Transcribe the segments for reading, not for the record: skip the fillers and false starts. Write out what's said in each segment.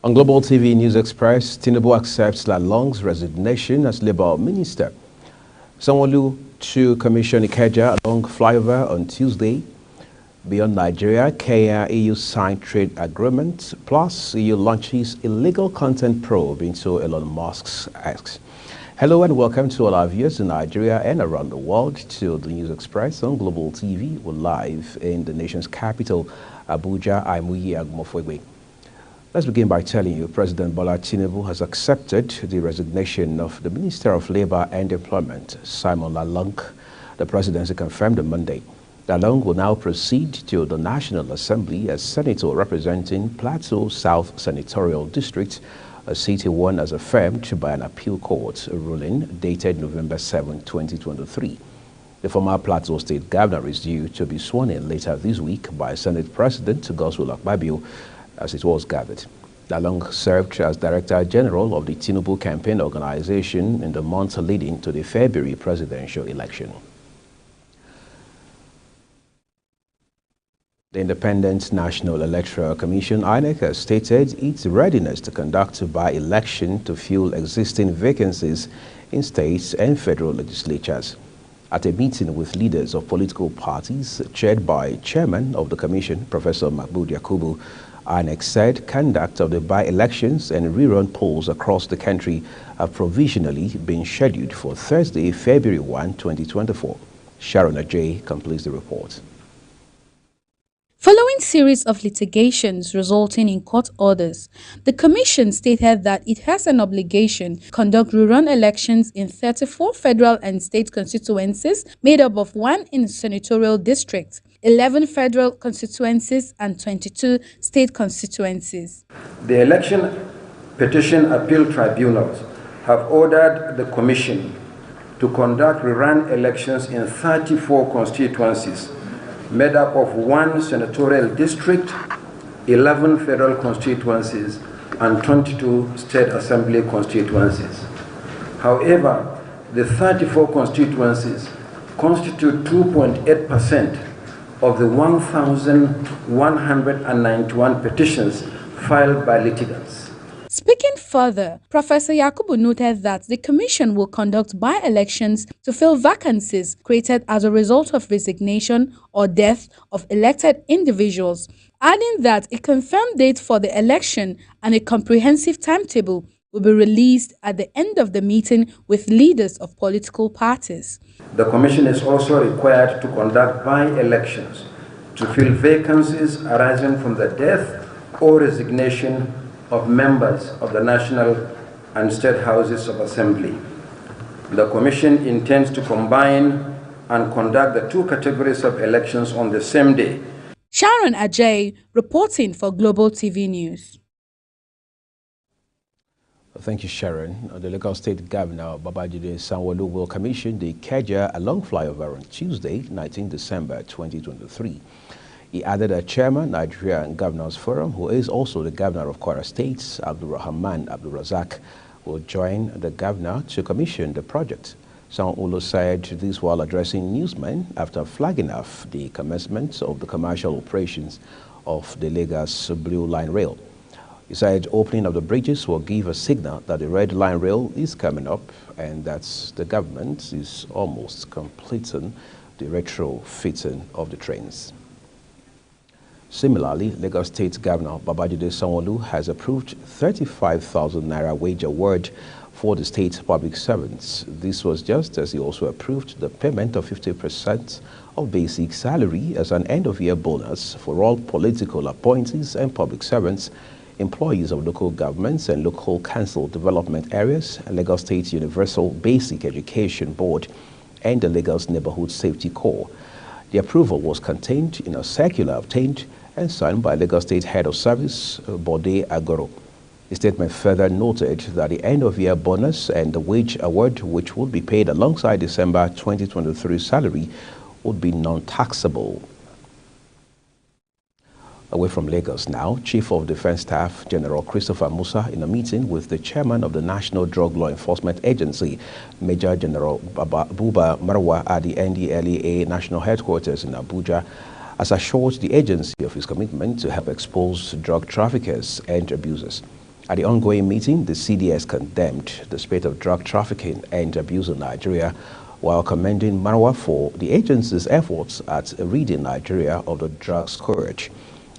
On Global TV News Express, Tinubu accepts Lalong's resignation as Labour Minister. Sanwo-Olu to commission Ikeja along flyover on Tuesday. Beyond Nigeria, Kenya, EU signed trade agreement, plus EU launches illegal content probe into Elon Musk's X. Hello and welcome to all our viewers in Nigeria and around the world to the News Express on Global TV. We're live in the nation's capital, Abuja. I'm Uyi Agmofwegwe. Let's begin by telling you President Bola Tinubu has accepted the resignation of the Minister of Labour and Employment, Simon Lalong. The presidency confirmed on Monday. Lalong will now proceed to the National Assembly as senator representing Plateau South Senatorial District, a seat he won as affirmed by an appeal court ruling dated November 7, 2023. The former Plateau State Governor is due to be sworn in later this week by Senate President Godswill Akpabio, as it was gathered. Lalong served as Director General of the Tinubu Campaign Organization in the months leading to the February presidential election. The Independent National Electoral Commission, INEC, has stated its readiness to conduct a by-election to fill existing vacancies in states and federal legislatures. At a meeting with leaders of political parties, chaired by Chairman of the Commission, Professor Mahmood Yakubu, INEC said conduct of the by-elections and rerun polls across the country have provisionally been scheduled for Thursday, February 1, 2024. Sharon Ajay completes the report. Following series of litigations resulting in court orders, the Commission stated that it has an obligation to conduct rerun elections in 34 federal and state constituencies made up of 1 in senatorial district, 11 federal constituencies and 22 state constituencies. The Election Petition Appeal Tribunals have ordered the Commission to conduct rerun elections in 34 constituencies made up of 1 senatorial district, 11 federal constituencies, and 22 state assembly constituencies. However, the 34 constituencies constitute 2.8% of the 1,191 petitions filed by litigants. Speaking further, Professor Yakubu noted that the Commission will conduct by-elections to fill vacancies created as a result of resignation or death of elected individuals, adding that a confirmed date for the election and a comprehensive timetable will be released at the end of the meeting with leaders of political parties. The Commission is also required to conduct by-elections to fill vacancies arising from the death or resignation of members of the National and State Houses of Assembly. The Commission intends to combine and conduct the 2 categories of elections on the same day. Sharon Ajay, reporting for Global TV News. Thank you, Sharon. The Lagos State Governor, Babajide Sanwo-Olu, will commission the Ikeja along flyover on Tuesday, 19 December 2023. He added a chairman, Nigerian Governors Forum, who is also the governor of Kwara State, Abdulrahman Abdulrazak, will join the governor to commission the project. Sanwo-Olu said this while addressing newsmen after flagging off the commencement of the commercial operations of the Lagos Blue Line Rail. He said opening of the bridges will give a signal that the Red Line Rail is coming up and that the government is almost completing the retrofitting of the trains. Similarly, Lagos State Governor Babajide Sanwo-Olu has approved 35,000 Naira wage award for the state public servants. This was just as he also approved the payment of 50% of basic salary as an end-of-year bonus for all political appointees and public servants, employees of local governments and local council development areas, Lagos State Universal Basic Education Board, and the Lagos Neighborhood Safety Corps. The approval was contained in a circular obtained and signed by Lagos State Head of Service, Bode Agoro. The statement further noted that the end-of-year bonus and the wage award, which would be paid alongside December 2023 salary, would be non-taxable. Away from Lagos now, Chief of Defense Staff General Christopher Musa, in a meeting with the Chairman of the National Drug Law Enforcement Agency, Major General Buba Marwa, at the NDLEA National Headquarters in Abuja, has assured the agency of his commitment to help expose drug traffickers and abusers. At the ongoing meeting, the CDS condemned the spate of drug trafficking and abuse in Nigeria, while commending Marwa for the agency's efforts at ridding Nigeria of the drug scourge.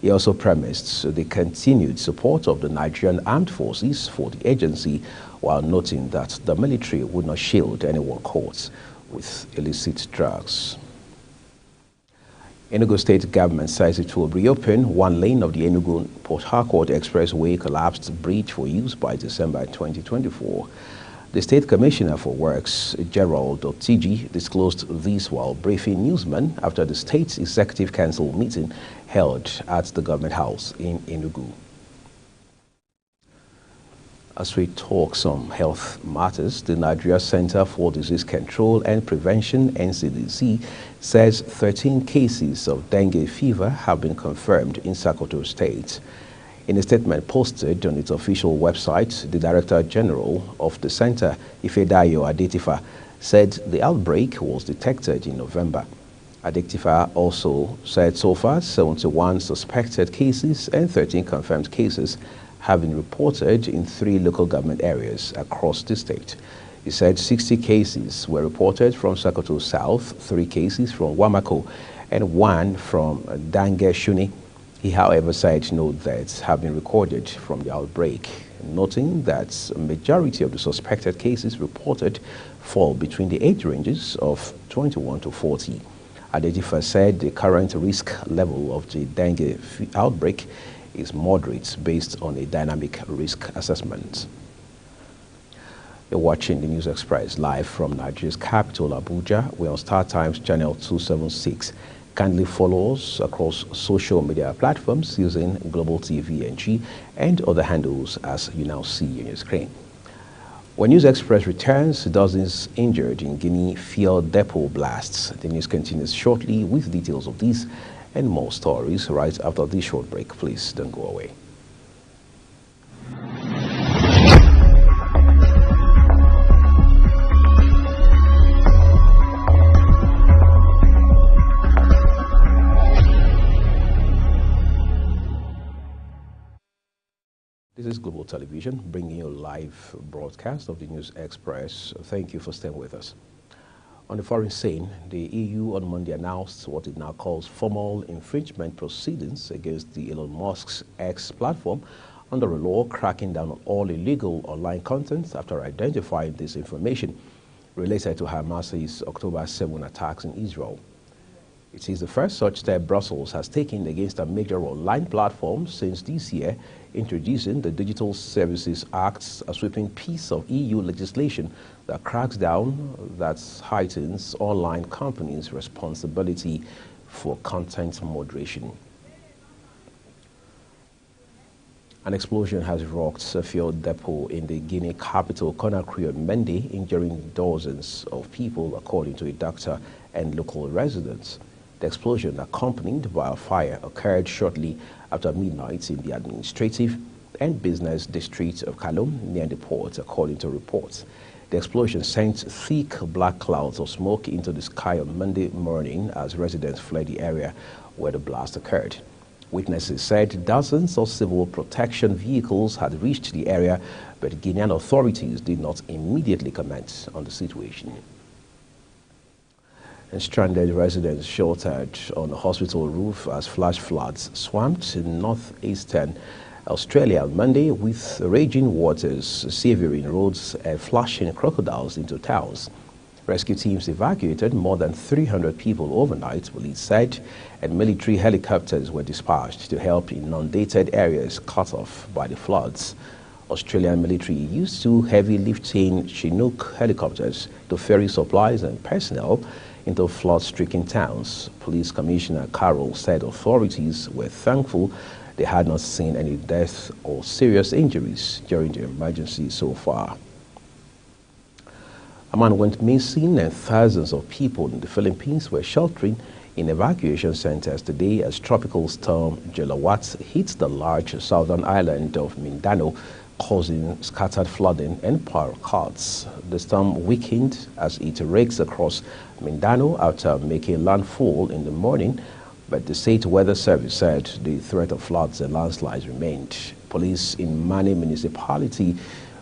He also premised the continued support of the Nigerian Armed Forces for the agency, while noting that the military would not shield anyone caught with illicit drugs. Enugu State government says it will reopen one lane of the Enugu-Port Harcourt Expressway collapsed bridge for use by December 2024. The State Commissioner for Works, Gerald Otiji, disclosed this while briefing newsmen after the State Executive Council meeting held at the Government House in Enugu. As we talk some health matters, the Nigeria Center for Disease Control and Prevention, NCDC, says 13 cases of dengue fever have been confirmed in Sokoto State. In a statement posted on its official website, the Director General of the center, Ifedayo Adetifa, said the outbreak was detected in November. Adetifa also said so far 71 suspected cases and 13 confirmed cases have been reported in 3 local government areas across the state. He said 60 cases were reported from Sokoto South, 3 cases from Wamako, and 1 from Dange Shuni. He, however, said no deaths have been recorded from the outbreak, noting that a majority of the suspected cases reported fall between the age ranges of 21 to 40. Adetifa said the current risk level of the dengue outbreak is moderate based on a dynamic risk assessment. You're watching the News Express live from Nigeria's capital, Abuja. We're on Star Times channel 276. Kindly follow us across social media platforms using Global TV NG and other handles as you now see on your screen. When News Express returns, dozens injured in Guinea fuel depot blasts. The news continues shortly with details of these and more stories right after this short break. Please don't go away. This is Global Television, bringing you a live broadcast of the News Express. Thank you for staying with us. On the foreign scene, the EU on Monday announced what it now calls formal infringement proceedings against the Elon Musk's X platform under a law cracking down on all illegal online content after identifying this information related to Hamas's October 7 attacks in Israel. It is the first such step Brussels has taken against a major online platform since this year, introducing the Digital Services Act, a sweeping piece of EU legislation that cracks down, that heightens online companies' responsibility for content moderation. An explosion has rocked a fuel depot in the Guinea capital, Conakry, on Monday, injuring dozens of people, according to a doctor and local residents. The explosion, accompanied by a fire, occurred shortly after midnight in the administrative and business district of Kalom near the port, according to reports. The explosion sent thick black clouds of smoke into the sky on Monday morning as residents fled the area where the blast occurred. Witnesses said dozens of civil protection vehicles had reached the area, but Guinean authorities did not immediately comment on the situation. And stranded residents sheltered on a hospital roof as flash floods swamped in northeastern Australia on Monday, with raging waters severing roads and flushing crocodiles into towns. Rescue teams evacuated more than 300 people overnight, police said, and military helicopters were dispatched to help inundated areas cut off by the floods. Australian military used 2 heavy-lifting Chinook helicopters to ferry supplies and personnel into flood-stricken towns. Police Commissioner Carroll said authorities were thankful they had not seen any deaths or serious injuries during the emergency so far. A man went missing and thousands of people in the Philippines were sheltering in evacuation centers today as tropical storm Jelawat hit the large southern island of Mindanao, causing scattered flooding and power cuts. The storm weakened as it rakes across Mindanao after making landfall in the morning, But the State Weather Service said the threat of floods and landslides remained. Police in Mani municipality,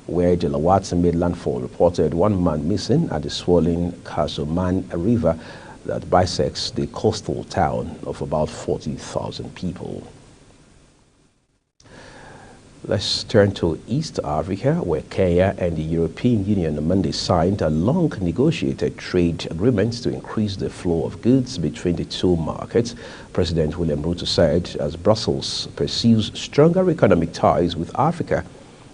where the Lawatsi made landfall, reported one man missing at the swollen Kasoman River that bisects the coastal town of about 40,000 people. Let's turn to East Africa, where Kenya and the European Union on Monday signed a long-negotiated trade agreement to increase the flow of goods between the two markets. President William Ruto said as Brussels pursues stronger economic ties with Africa,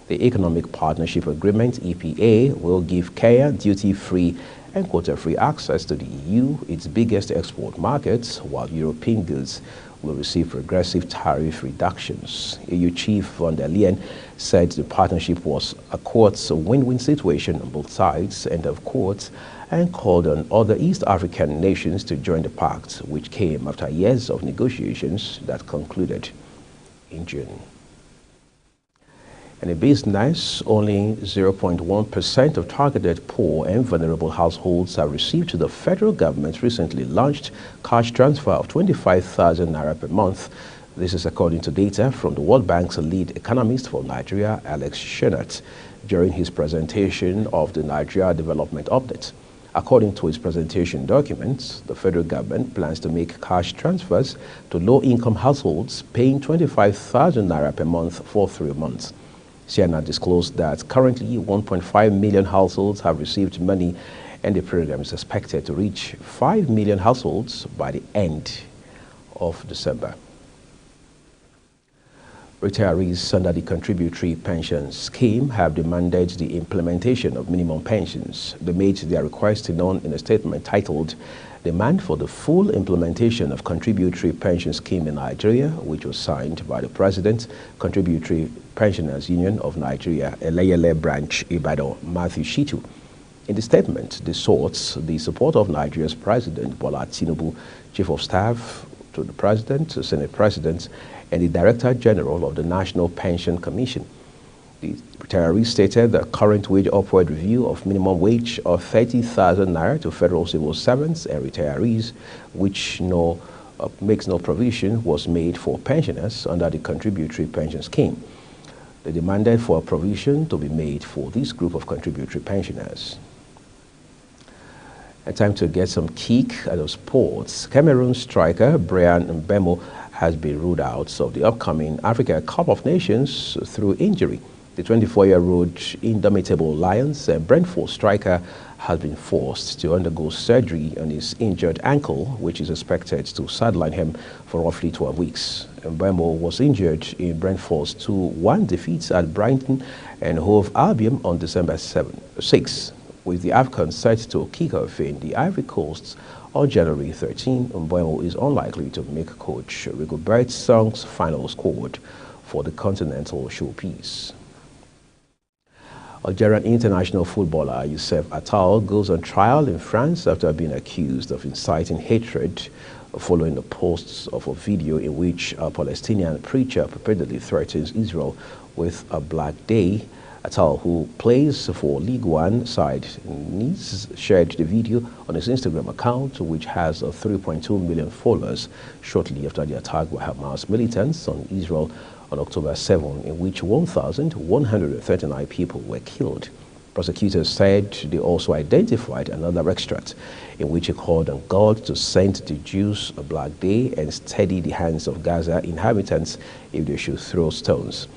the Economic Partnership Agreement, EPA, will give Kenya duty-free and quota-free access to the EU, its biggest export markets, while European goods will receive progressive tariff reductions. EU Chief von der Leyen said the partnership was a win-win situation on both sides, end of quote, and called on other East African nations to join the pact, which came after years of negotiations that concluded in June. And in business, only 0.1% of targeted poor and vulnerable households have received the federal government's recently launched cash transfer of 25,000 naira per month. This is according to data from the World Bank's lead economist for Nigeria, Alex Shenat, during his presentation of the Nigeria Development Update. According to his presentation documents, the federal government plans to make cash transfers to low-income households paying 25,000 naira per month for 3 months. Siena disclosed that currently 1.5 million households have received money, and the program is expected to reach 5 million households by the end of December. Retirees under the Contributory Pension Scheme have demanded the implementation of minimum pensions. They made their request known in a statement titled "Demand for the Full Implementation of Contributory Pension Scheme in Nigeria," which was signed by the President, Contributory Pensioners Union of Nigeria, Eleyele Branch, Ibadan, Matthew Shitu. In the statement, they sought the support of Nigeria's President, Bola Tinubu, Chief of Staff to the President, Senate President, and the Director General of the National Pension Commission. The retirees stated the current wage upward review of minimum wage of 30,000 naira to federal civil servants and retirees, which makes no provision, was made for pensioners under the Contributory Pension Scheme. They demanded for a provision to be made for this group of contributory pensioners. A time to get some kick out of sports. Cameroon striker Bryan Mbeumo has been ruled out of the upcoming Africa Cup of Nations through injury. The 24-year-old indomitable Lions and Brentford striker has been forced to undergo surgery on his injured ankle, which is expected to sideline him for roughly 12 weeks. Mbeumo was injured in Brentford's 2-1 defeat at Brighton and Hove Albion on December 6, with the AFCON set to kick off in the Ivory Coast on January 13. Mbeumo is unlikely to make coach Rigobert Song's final squad for the continental showpiece. Algerian international footballer Youssef Attal goes on trial in France after being accused of inciting hatred following the posts of a video in which a Palestinian preacher purportedly threatens Israel with a Black Day. Attal, who plays for League One side Nice, shared the video on his Instagram account, which has 3.2 million followers, shortly after the attack by Hamas militants on Israel on October 7, in which 1,139 people were killed. Prosecutors said they also identified another extract in which he called on God to send the Jews a Black Day and steady the hands of Gaza inhabitants if they should throw stones.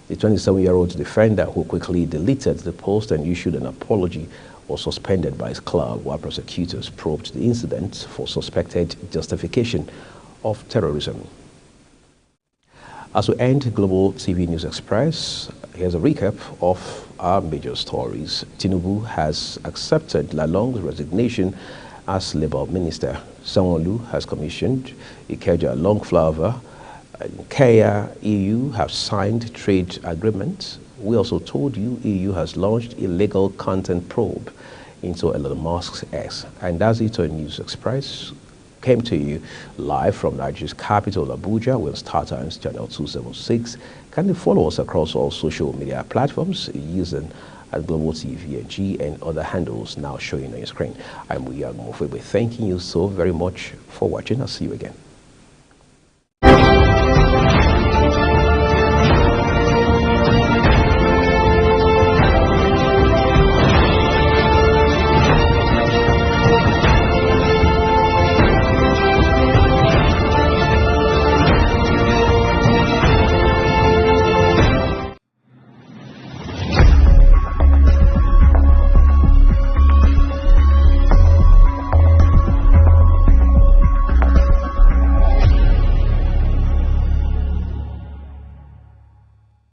The 27-year-old defender, who quickly deleted the post and issued an apology, was suspended by his club while prosecutors probed the incident for suspected justification of terrorism. As we end Global TV News Express, here's a recap of our major stories. Tinubu has accepted Lalong's resignation as Labour Minister. Sanwo-Olu has commissioned Ikeja Long Flyover. Kenya, EU have signed trade agreements. We also told you EU has launched illegal content probe into Elon Musk's X. And that's it on News Express. Came to you live from Nigeria's capital, Abuja, with Star Times Channel 276. Kindly follow us across all social media platforms using at Global TV and other handles now showing on your screen. I'm William Mofebe, thanking you so very much for watching. I'll see you again.